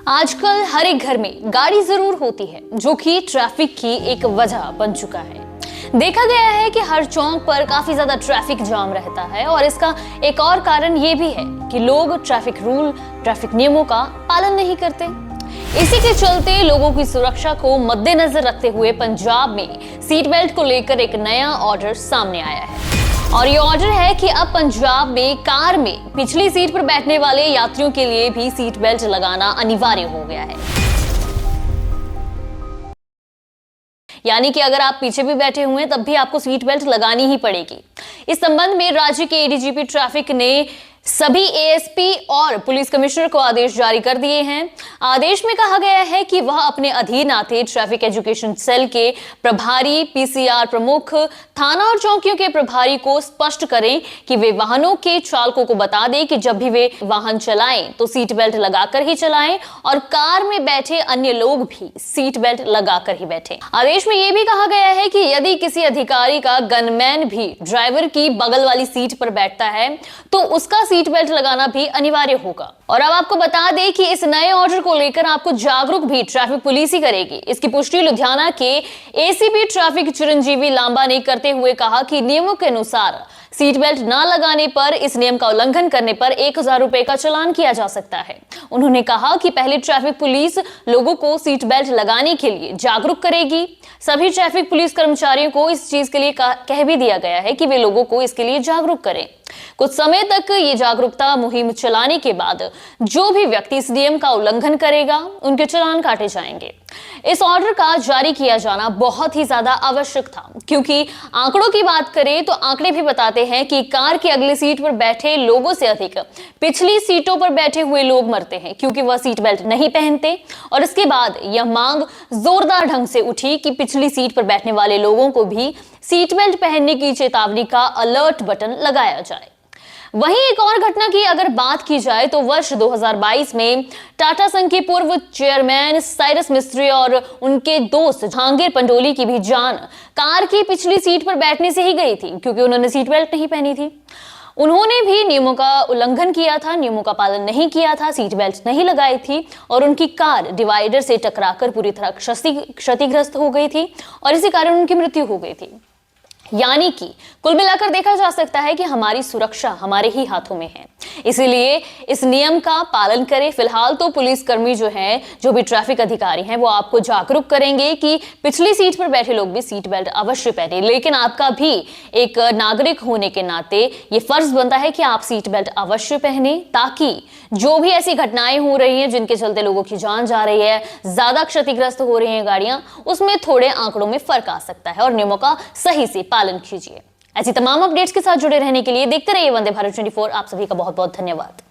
आजकल हर एक घर में गाड़ी जरूर होती है, जो कि ट्रैफिक की एक वजह बन चुका है। देखा गया है कि हर चौक पर काफी ज्यादा ट्रैफिक जाम रहता है और इसका एक और कारण ये भी है कि लोग ट्रैफिक रूल, ट्रैफिक नियमों का पालन नहीं करते। इसी के चलते लोगों की सुरक्षा को मद्देनजर रखते हुए पंजाब में सीट बेल्ट को लेकर एक नया ऑर्डर सामने आया है। और ये ऑर्डर है कि अब पंजाब में कार में पिछली सीट पर बैठने वाले यात्रियों के लिए भी सीट बेल्ट लगाना अनिवार्य हो गया है। यानी कि अगर आप पीछे भी बैठे हुए हैं तब भी आपको सीट बेल्ट लगानी ही पड़ेगी। इस संबंध में राज्य के एडीजीपी ट्रैफिक ने सभी एएसपी और पुलिस कमिश्नर को आदेश जारी कर दिए हैं। आदेश में कहा गया है कि वह अपने अधीन आते ट्रैफिक एजुकेशन सेल के प्रभारी, पीसीआर प्रमुख, थाना और चौकियों के प्रभारी को स्पष्ट करें कि वे वाहनों के चालकों को बता दें कि जब भी वे वाहन चलाएं तो सीट बेल्ट लगाकर ही चलाएं और कार में बैठे अन्य लोग भी सीट बेल्ट लगाकर ही बैठे। आदेश में यह भी कहा गया है कि यदि किसी अधिकारी का गनमैन भी ड्राइवर की बगल वाली सीट पर बैठता है तो उसका सीट बेल्ट लगाना भी अनिवार्य होगा। और अब आपको बता दें कि इस नए ऑर्डर को लेकर आपको जागरूक भी ट्रैफिक पुलिस ही करेगी। इसकी पुष्टि लुधियाना के एसीपी ट्रैफिक चिरंजीवी लांबा ने करते हुए कहा कि नियमों के अनुसार सीट बेल्ट न लगाने पर, इस नियम का उल्लंघन करने पर 1000 रुपए का चालान किया जा सकता है। उन्होंने कहा कि पहले ट्रैफिक पुलिस लोगों को सीट बेल्ट लगाने के लिए जागरूक करेगी। सभी ट्रैफिक पुलिस कर्मचारियों को इस चीज के लिए कह भी दिया गया है कि वे लोगों को इसके लिए जागरूक करें। कुछ समय तक ये जागरूकता मुहिम चलाने के बाद जो भी व्यक्ति इस नियम का उल्लंघन करेगा उनके चालान काटे जाएंगे। इस ऑर्डर का जारी किया जाना बहुत ही ज्यादा आवश्यक था, क्योंकि आंकड़ों की बात करें तो आंकड़े भी बताते हैं कि कार की अगली सीट पर बैठे लोगों से अधिक पिछली सीटों पर बैठे हुए लोग मरते हैं, क्योंकि वह सीट बेल्ट नहीं पहनते। और इसके बाद यह मांग जोरदार ढंग से उठी कि पिछली सीट पर बैठने वाले लोगों को भी सीट बेल्ट पहनने की चेतावनी का अलर्ट बटन लगाया जाए। वहीं एक और घटना की अगर बात की जाए तो वर्ष 2022 में टाटा संघ के पूर्व चेयरमैन साइरस मिस्त्री और उनके दोस्त जहांगीर पंडोली की भी जान कार की पिछली सीट पर बैठने से ही गई थी, क्योंकि उन्होंने सीट बेल्ट नहीं पहनी थी। उन्होंने भी नियमों का उल्लंघन किया था, नियमों का पालन नहीं किया था, सीट बेल्ट नहीं लगाई थी और उनकी कार डिवाइडर से टकराकर पूरी तरह क्षतिग्रस्त हो गई थी और इसी कारण उनकी मृत्यु हो गई थी। यानी कि कुल मिलाकर देखा जा सकता है कि हमारी सुरक्षा हमारे ही हाथों में है, इसीलिए इस नियम का पालन करें। फिलहाल तो पुलिस कर्मी जो हैं, जो भी ट्रैफिक अधिकारी हैं, वो आपको जागरूक करेंगे कि पिछली सीट पर बैठे लोग भी सीट बेल्ट अवश्य पहने। लेकिन आपका भी एक नागरिक होने के नाते ये फर्ज बनता है कि आप सीट बेल्ट अवश्य पहने, ताकि जो भी ऐसी घटनाएं हो रही हैं जिनके चलते लोगों की जान जा रही है, ज्यादा क्षतिग्रस्त हो रही हैं गाड़ियां, उसमें थोड़े आंकड़ों में फर्क आ सकता है और नियमों का सही से पालन कीजिए। ऐसी तमाम अपडेट्स के साथ जुड़े रहने के लिए देखते रहिए वंदे भारत 24। आप सभी का बहुत बहुत धन्यवाद।